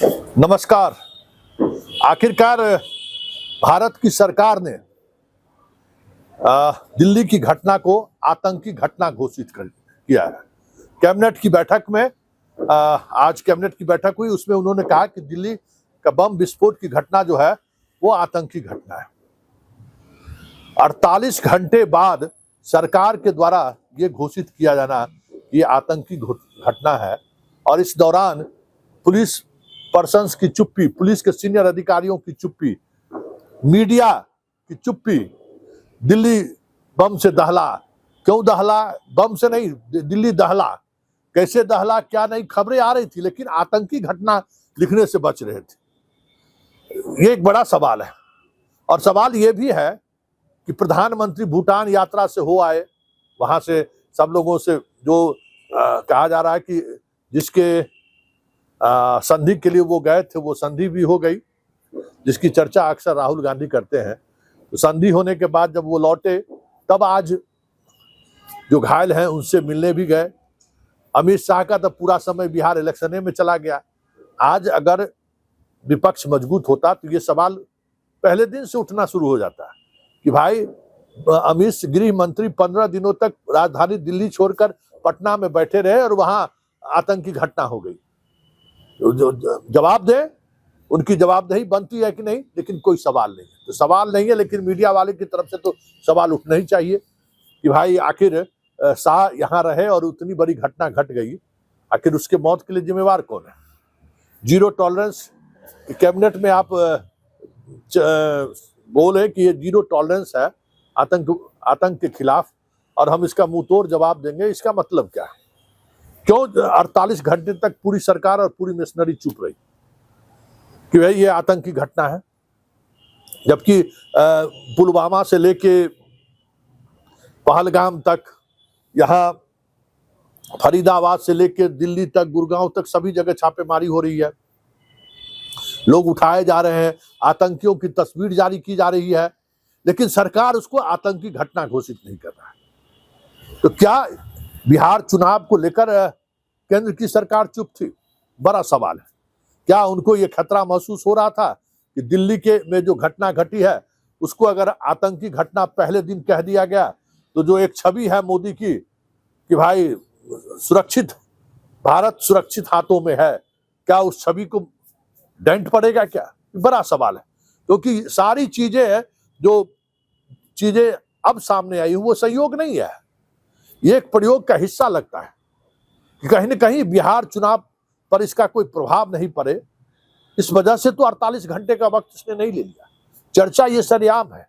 नमस्कार। आखिरकार भारत की सरकार ने दिल्ली की घटना को आतंकी घटना घोषित कर किया है। कैबिनेट की बैठक में आज कैबिनेट की बैठक हुई, उसमें उन्होंने कहा कि दिल्ली का बम विस्फोट की घटना जो है वो आतंकी घटना है। 48 घंटे बाद सरकार के द्वारा ये घोषित किया जाना ये आतंकी घटना है, और इस दौरान पुलिस पर्सन्स की चुप्पी, पुलिस के सीनियर अधिकारियों की चुप्पी, मीडिया की चुप्पी, दिल्ली बम से दहला, क्यों दहला, बम से नहीं, दिल्ली दहला, कैसे दहला, क्या नहीं, खबरें आ रही थी, लेकिन आतंकी घटना लिखने से बच रहे थे। ये एक बड़ा सवाल है। और सवाल ये भी है कि प्रधानमंत्री भूटान यात्रा से हो आए, वहां से सब लोगों से जो कहा जा रहा है कि जिसके संधि के लिए वो गए थे वो संधि भी हो गई, जिसकी चर्चा अक्सर राहुल गांधी करते हैं। तो संधि होने के बाद जब वो लौटे तब आज जो घायल हैं उनसे मिलने भी गए। अमित शाह का तो पूरा समय बिहार इलेक्शन में चला गया। आज अगर विपक्ष मजबूत होता तो ये सवाल पहले दिन से उठना शुरू हो जाता है कि भाई अमित गृह मंत्री 15 दिनों तक राजधानी दिल्ली छोड़कर पटना में बैठे रहे और वहां आतंकी घटना हो गई। जवाब दे, उनकी जवाबदेही बनती है कि नहीं, लेकिन कोई सवाल नहीं है। तो सवाल नहीं है, लेकिन मीडिया वाले की तरफ से तो सवाल उठना ही चाहिए कि भाई आखिर शाह यहाँ रहे और उतनी बड़ी घटना घट गई, आखिर उसके मौत के लिए जिम्मेवार कौन है। जीरो टॉलरेंस कैबिनेट में आप बोले कि ये जीरो टॉलरेंस है आतंक के खिलाफ और हम इसका मुंह तोड़ जवाब देंगे, इसका मतलब क्या है? क्यों 48 घंटे तक पूरी सरकार और पूरी मशीनरी चुप रही कि भाई ये आतंकी घटना है, जबकि पुलवामा से लेके पहलगाम तक, यहाँ फरीदाबाद से लेके दिल्ली तक, गुड़गांव तक सभी जगह छापेमारी हो रही है, लोग उठाए जा रहे हैं, आतंकियों की तस्वीर जारी की जा रही है, लेकिन सरकार उसको आतंकी घटना घोषित नहीं कर रहा है। तो क्या बिहार चुनाव को लेकर केंद्र की सरकार चुप थी? बड़ा सवाल है। क्या उनको ये खतरा महसूस हो रहा था कि दिल्ली के में जो घटना घटी है उसको अगर आतंकी घटना पहले दिन कह दिया गया तो जो एक छवि है मोदी की कि भाई सुरक्षित, भारत सुरक्षित हाथों में है, क्या उस छवि को डेंट पड़ेगा? क्या बड़ा सवाल है। क्योंकि सारी चीजें जो चीजें अब सामने आई वो संयोग नहीं है, ये एक प्रयोग का हिस्सा लगता है कि कहीं न कहीं बिहार चुनाव पर इसका कोई प्रभाव नहीं पड़े, इस वजह से तो 48 घंटे का वक्त इसने नहीं ले लिया। चर्चा ये सरेआम है,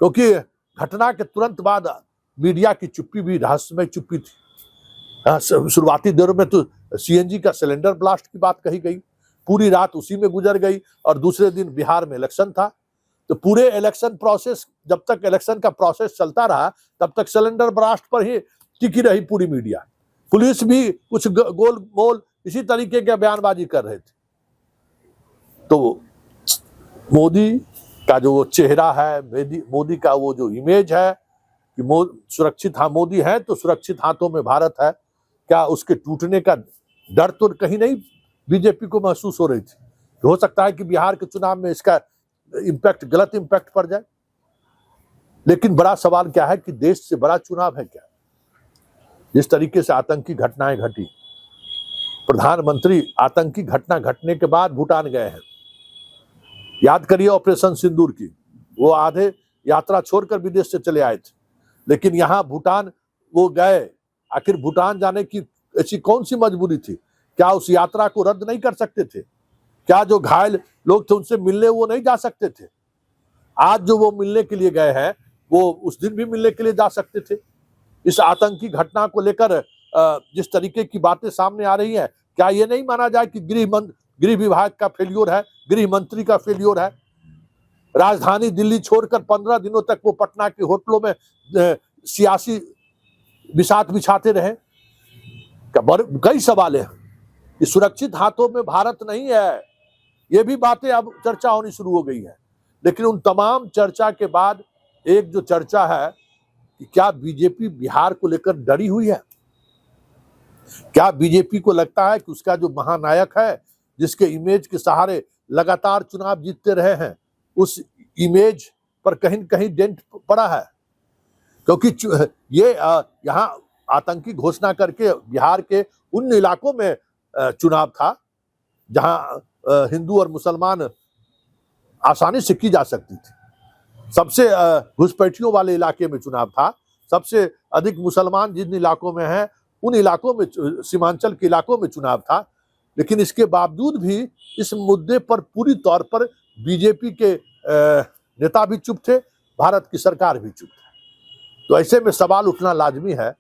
क्योंकि घटना के तुरंत बाद मीडिया की चुप्पी भी रहस्यमय चुप्पी थी। शुरुआती दौर में तो सीएनजी का सिलेंडर ब्लास्ट की बात कही गई, पूरी रात उसी में गुजर गई, और दूसरे दिन बिहार में इलेक्शन था। तो पूरे इलेक्शन प्रोसेस, जब तक इलेक्शन का प्रोसेस चलता रहा तब तक सिलेंडर ब्लास्ट पर ही टिकी रही पूरी मीडिया। पुलिस भी कुछ गोल मोल इसी तरीके के बयानबाजी कर रहे थे। तो मोदी का जो चेहरा है, मोदी का वो जो इमेज है कि सुरक्षित, हाँ मोदी है तो सुरक्षित हाथों में भारत है, क्या उसके टूटने का डर तो कहीं नहीं बीजेपी को महसूस हो रही थी? हो सकता है कि बिहार के चुनाव में इसका इम्पैक्ट, गलत इम्पैक्ट पड़ जाए। लेकिन बड़ा सवाल क्या है कि देश से बड़ा चुनाव है क्या? जिस तरीके से आतंकी घटनाएं घटी, प्रधानमंत्री आतंकी घटना घटने के बाद भूटान गए हैं। याद करिए ऑपरेशन सिंदूर की, वो आधे यात्रा छोड़कर विदेश से चले आए थे, लेकिन यहाँ भूटान वो गए। आखिर भूटान जाने की ऐसी कौन सी मजबूरी थी? क्या उस यात्रा को रद्द नहीं कर सकते थे? क्या जो घायल लोग थे उनसे मिलने वो नहीं जा सकते थे? आज जो वो मिलने के लिए गए हैं वो उस दिन भी मिलने के लिए जा सकते थे। इस आतंकी घटना को लेकर जिस तरीके की बातें सामने आ रही हैं, क्या ये नहीं माना जाए कि गृह विभाग का फेल्योर है, गृह मंत्री का फेल्योर है? राजधानी दिल्ली छोड़कर 15 दिनों तक वो पटना के होटलों में सियासी बिसात बिछाते रहे। कई सवाल है कि सुरक्षित हाथों में भारत नहीं है, ये भी बातें अब चर्चा होनी शुरू हो गई है। लेकिन उन तमाम चर्चा के बाद एक जो चर्चा है कि क्या बीजेपी बिहार को लेकर डरी हुई है? क्या बीजेपी को लगता है कि उसका जो महानायक है जिसके इमेज के सहारे लगातार चुनाव जीतते रहे हैं, उस इमेज पर कहीं न कहीं डेंट पड़ा है। क्योंकि ये यहाँ आतंकी घोषणा करके बिहार के उन इलाकों में चुनाव था जहां हिंदू और मुसलमान आसानी से की जा सकती थी। सबसे घुसपैठियों वाले इलाके में चुनाव था, सबसे अधिक मुसलमान जिन इलाकों में हैं उन इलाकों में, सीमांचल के इलाकों में चुनाव था। लेकिन इसके बावजूद भी इस मुद्दे पर पूरी तौर पर बीजेपी के नेता भी चुप थे, भारत की सरकार भी चुप थी। तो ऐसे में सवाल उठना लाजमी है,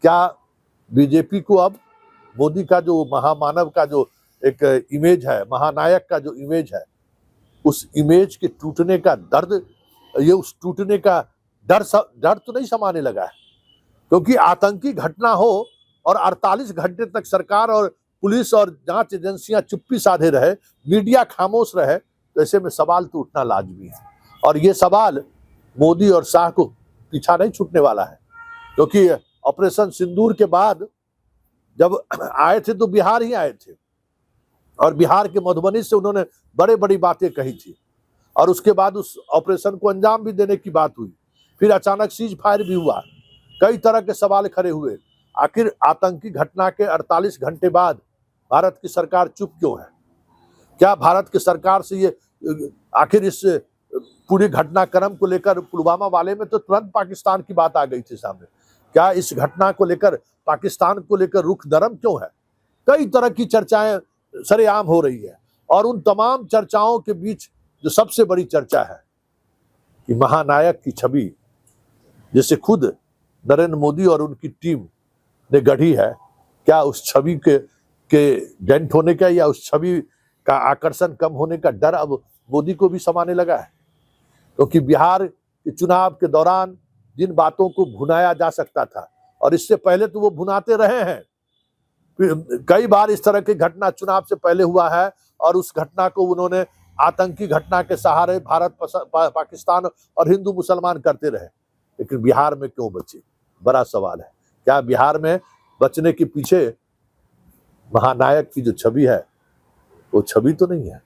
क्या बीजेपी को अब मोदी का जो महामानव का जो एक इमेज है, महानायक का जो इमेज है, उस इमेज के टूटने का दर्द, ये उस टूटने का डर तो नहीं समाने लगा है। क्योंकि आतंकी घटना हो और 48 घंटे तक सरकार और पुलिस और जांच एजेंसियां चुप्पी साधे रहे, मीडिया खामोश रहे, तो ऐसे में सवाल तो उठना लाजमी है। और ये सवाल मोदी और शाह को पीछा नहीं छूटने वाला है। क्योंकि ऑपरेशन सिंदूर के बाद जब आए थे तो बिहार ही आए थे, और बिहार के मधुबनी से उन्होंने बड़े बड़ी बातें कही थी, और उसके बाद उस ऑपरेशन को अंजाम भी देने की बात हुई। फिर अचानक सीज फायर भी हुआ, कई तरह के सवाल खड़े हुए। आखिर आतंकी घटना के 48 घंटे बाद भारत की सरकार चुप क्यों है? क्या भारत की सरकार से ये आखिर इस पूरी घटनाक्रम को लेकर, पुलवामा वाले में तो तुरंत पाकिस्तान की बात आ गई थी सामने, क्या इस घटना को लेकर पाकिस्तान को लेकर रुख नरम क्यों है? कई तरह की चर्चाएं सरेआम हो रही है, और उन तमाम चर्चाओं के बीच जो सबसे बड़ी चर्चा है कि महानायक की छवि जिसे खुद नरेंद्र मोदी और उनकी टीम ने गढ़ी है, क्या उस छवि के डेंट होने का या उस छवि का आकर्षण कम होने का डर अब मोदी को भी समाने लगा है? क्योंकि बिहार के चुनाव के दौरान जिन बातों को भुनाया जा सकता था, और इससे पहले तो वो भुनाते रहे हैं, कई बार इस तरह की घटना चुनाव से पहले हुआ है, और उस घटना को उन्होंने आतंकी घटना के सहारे भारत, पाकिस्तान और हिंदू मुसलमान करते रहे। लेकिन बिहार में क्यों बचे? बड़ा सवाल है। क्या बिहार में बचने के पीछे महानायक की जो छवि है वो छवि तो नहीं है?